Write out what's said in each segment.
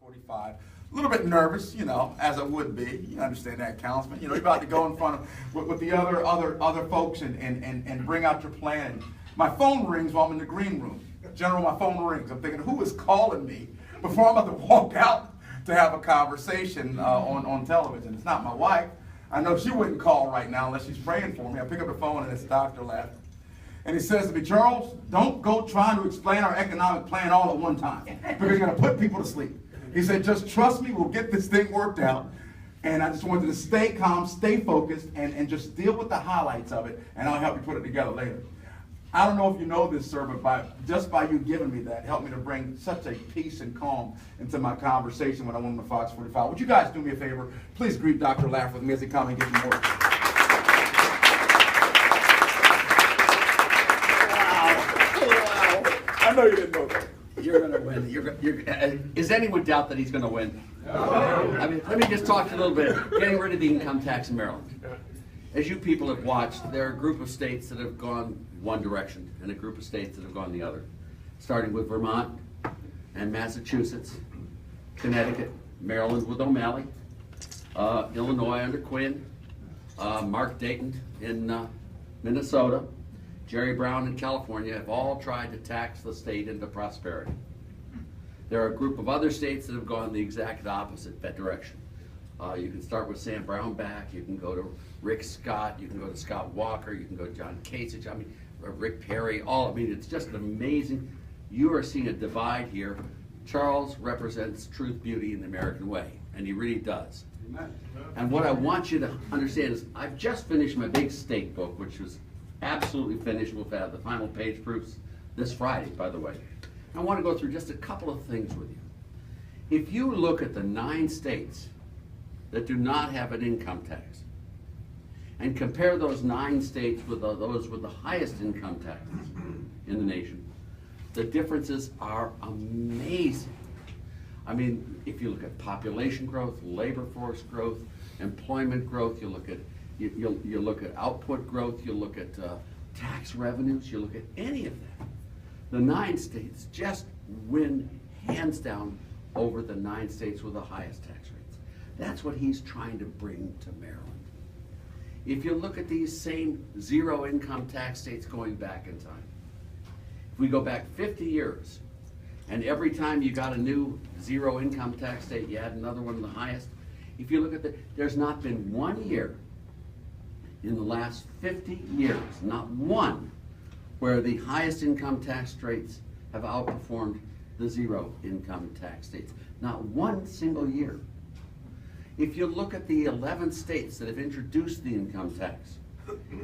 45. A little bit nervous, you know, as I would be. You understand that, Councilman. You know, you're about to go in front of with the other folks and bring out your plan. My phone rings while I'm in the green room. General, my phone rings. I'm thinking, who is calling me before I'm about to walk out to have a conversation on television? It's not my wife. I know she wouldn't call right now unless she's praying for me. I pick up the phone and it's Dr. Laffer. And he says to me, Charles, don't go trying to explain our economic plan all at one time because you're going to put people to sleep. He said, just trust me, we'll get this thing worked out. And I just wanted to stay calm, stay focused, and just deal with the highlights of it, and I'll help you put it together later. I don't know if you know this, sir, but just by you giving me that helped me to bring such a peace and calm into my conversation when I went on the Fox 45. Would you guys do me a favor? Please greet Dr. Laffer with me as he comes and gets me work. I know you didn't know that. You're going to win. Is anyone doubt that he's going to win? No. I mean, let me just talk to you a little bit. Getting rid of the income tax in Maryland. As you people have watched, there are a group of states that have gone one direction and a group of states that have gone the other. Starting with Vermont and Massachusetts, Connecticut, Maryland with O'Malley, Illinois under Quinn, Mark Dayton in Minnesota, Jerry Brown in California have all tried to tax the state into prosperity. There are a group of other states that have gone the exact opposite that direction. You can start with Sam Brownback, you can go to Rick Scott, you can go to Scott Walker, you can go to John Kasich, Rick Perry, it's just amazing. You are seeing a divide here. Charles represents truth, beauty, and the American way, and he really does. And what I want you to understand is I've just finished my big state book, which was absolutely finished. We'll have the final page proofs this Friday, by the way. I want to go through just a couple of things with you. If you look at the 9 states that do not have an income tax and compare those 9 states with those with the highest income taxes in the nation, the differences are amazing. I mean, if you look at population growth, labor force growth, employment growth, you look at output growth, you look at tax revenues, you look at any of that. The 9 states just win hands down over the 9 states with the highest tax rates. That's what he's trying to bring to Maryland. If you look at these same zero income tax states going back in time, if we go back 50 years, and every time you got a new zero income tax state, you had another one of the highest. If you look at there's not been one year in the last 50 years, not one, where the highest income tax rates have outperformed the zero income tax states. Not one single year. If you look at the 11 states that have introduced the income tax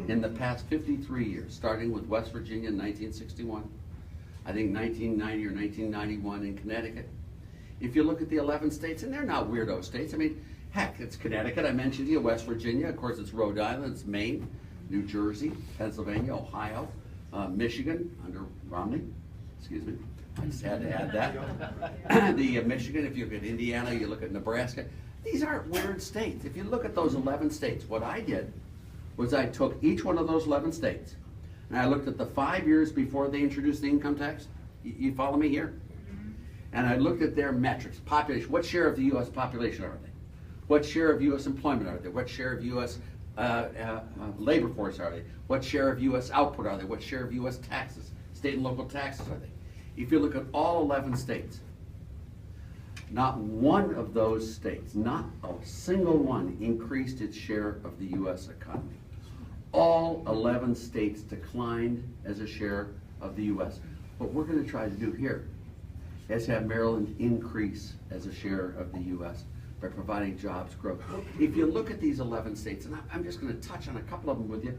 in the past 53 years, starting with West Virginia in 1961, I think 1990 or 1991 in Connecticut. If you look at the 11 states, and they're not weirdo states, I mean, heck, it's Connecticut, I mentioned to you, West Virginia, of course it's Rhode Island, it's Maine, New Jersey, Pennsylvania, Ohio, Michigan, under Romney, excuse me, I just had to add that. The Michigan, if you look at Indiana, you look at Nebraska, these aren't weird states. If you look at those 11 states, what I did was I took each one of those 11 states, and I looked at the 5 years before they introduced the income tax. You follow me here? And I looked at their metrics, population, what share of the U.S. population are they? What share of U.S. employment are they? What share of U.S. Labor force are they? What share of U.S. output are they? What share of U.S. taxes, state and local taxes are they? If you look at all 11 states, not one of those states, not a single one, increased its share of the U.S. economy. All 11 states declined as a share of the U.S. What we're going to try to do here is have Maryland increase as a share of the U.S. by providing jobs growth. If you look at these 11 states, and I'm just going to touch on a couple of them with you,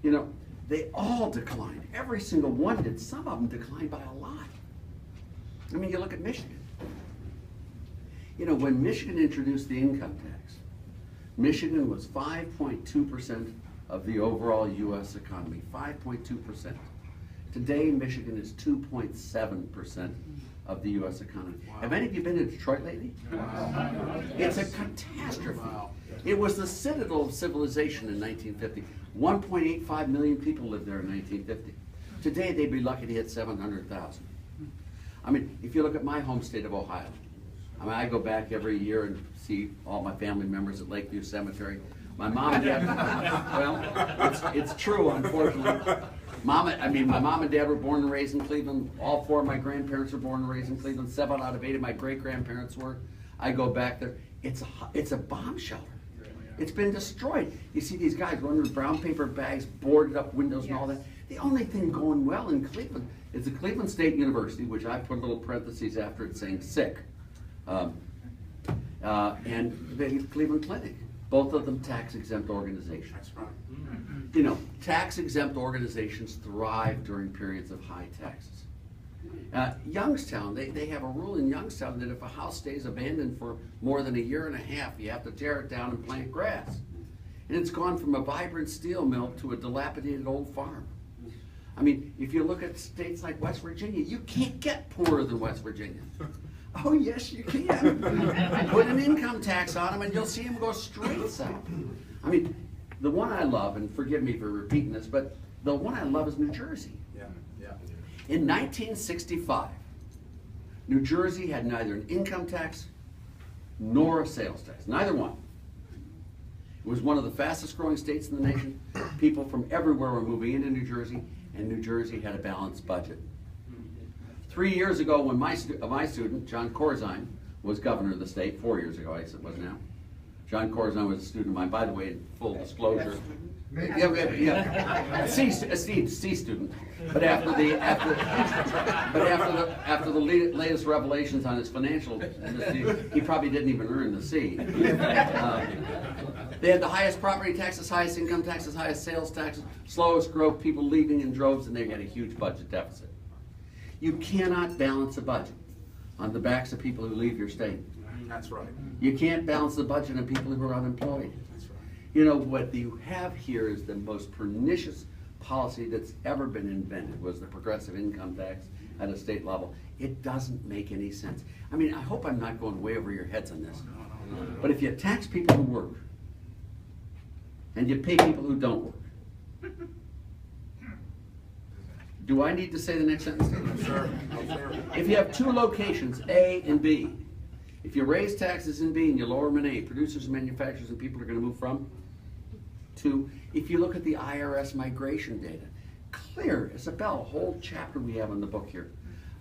you know, they all declined. Every single one did. Some of them declined by a lot. I mean, you look at Michigan. You know, when Michigan introduced the income tax, Michigan was 5.2% of the overall U.S. economy, 5.2%. Today, Michigan is 2.7% of the U.S. economy. Wow. Have any of you been to Detroit lately? Wow. It's a catastrophe. Wow. It was the citadel of civilization in 1950. 1.85 million people lived there in 1950. Today, they'd be lucky to hit 700,000. I mean, if you look at my home state of Ohio, I mean, I go back every year and see all my family members at Lakeview Cemetery. My mom and dad, well, it's true, unfortunately. My mom and dad were born and raised in Cleveland. All 4 of my grandparents were born and raised in Cleveland. 7 out of 8 of my great-grandparents were. I go back there. It's a bomb shelter. It's been destroyed. You see these guys running with brown paper bags, boarded up windows and all that. The only thing going well in Cleveland is the Cleveland State University, which I put little parentheses after it saying sick, and the Cleveland Clinic. Both of them tax-exempt organizations. That's right. You know, tax-exempt organizations thrive during periods of high taxes. Youngstown, they have a rule in Youngstown that if a house stays abandoned for more than a year and a half, you have to tear it down and plant grass. And it's gone from a vibrant steel mill to a dilapidated old farm. I mean, if you look at states like West Virginia, you can't get poorer than West Virginia. Oh, yes, you can. Put an income tax on them and you'll see them go straight south. I mean, the one I love, and forgive me for repeating this, but the one I love is New Jersey. Yeah, yeah. In 1965, New Jersey had neither an income tax nor a sales tax, neither one. It was one of the fastest growing states in the nation. People from everywhere were moving into New Jersey, and New Jersey had a balanced budget. 3 years ago, when my student, John Corzine, was governor of the state, 4 years ago, I guess it was now. John Corzine was a student of mine, by the way, in full disclosure. Yeah. C student. But after the latest revelations on his financial industry, he probably didn't even earn the C. They had the highest property taxes, highest income taxes, highest sales taxes, slowest growth, people leaving in droves, and they had a huge budget deficit. You cannot balance a budget on the backs of people who leave your state. That's right. You can't balance the budget on people who are unemployed. That's right. You know, what you have here is the most pernicious policy that's ever been invented, was the progressive income tax at a state level. It doesn't make any sense. I mean, I hope I'm not going way over your heads on this. But if you tax people who work, and you pay people who don't work, do I need to say the next sentence? No, sir. No, sir. If you have 2 locations, A and B, if you raise taxes in B and you lower them in A, producers and manufacturers and people are going to move from. 2, if you look at the IRS migration data, clear as a bell, a whole chapter we have in the book here.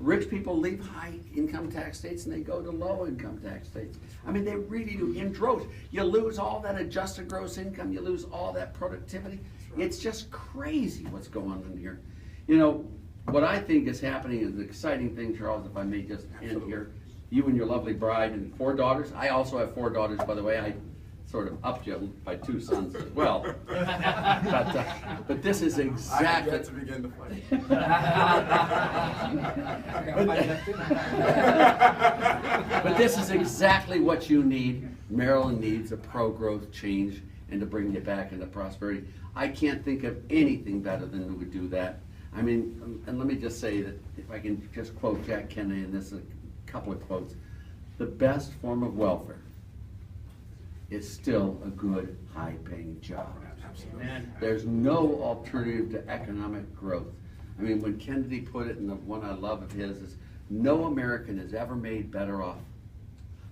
Rich people leave high income tax states and they go to low income tax states. I mean, they really do, in droves. You lose all that adjusted gross income, you lose all that productivity. It's just crazy what's going on in here. You know, what I think is happening is an exciting thing, Charles, if I may just end here. You and your lovely bride and 4 daughters. I also have 4 daughters, by the way. I sort of upped you by 2 sons as well. But this is exactly. I have yet to begin to fight. But this is exactly what you need. Maryland needs a pro-growth change and to bring you back into prosperity. I can't think of anything better than would do that. I mean, and let me just say that if I can just quote Jack Kennedy, and this is a couple of quotes, the best form of welfare is still a good, high-paying job. Absolutely. There's no alternative to economic growth. I mean, when Kennedy put it, and the one I love of his is, no American is ever made better off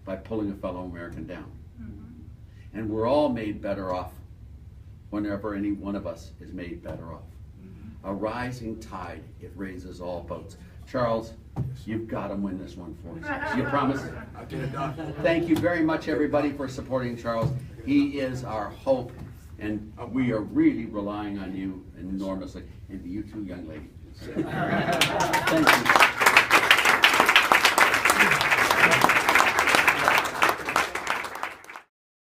by pulling a fellow American down. And we're all made better off whenever any one of us is made better off. A rising tide, it raises all boats. Charles, you've got to win this one for us. You promise? I'll get it done. Thank you very much, everybody, for supporting Charles. He is our hope, and we are really relying on you enormously, and you too, young lady. Thank you.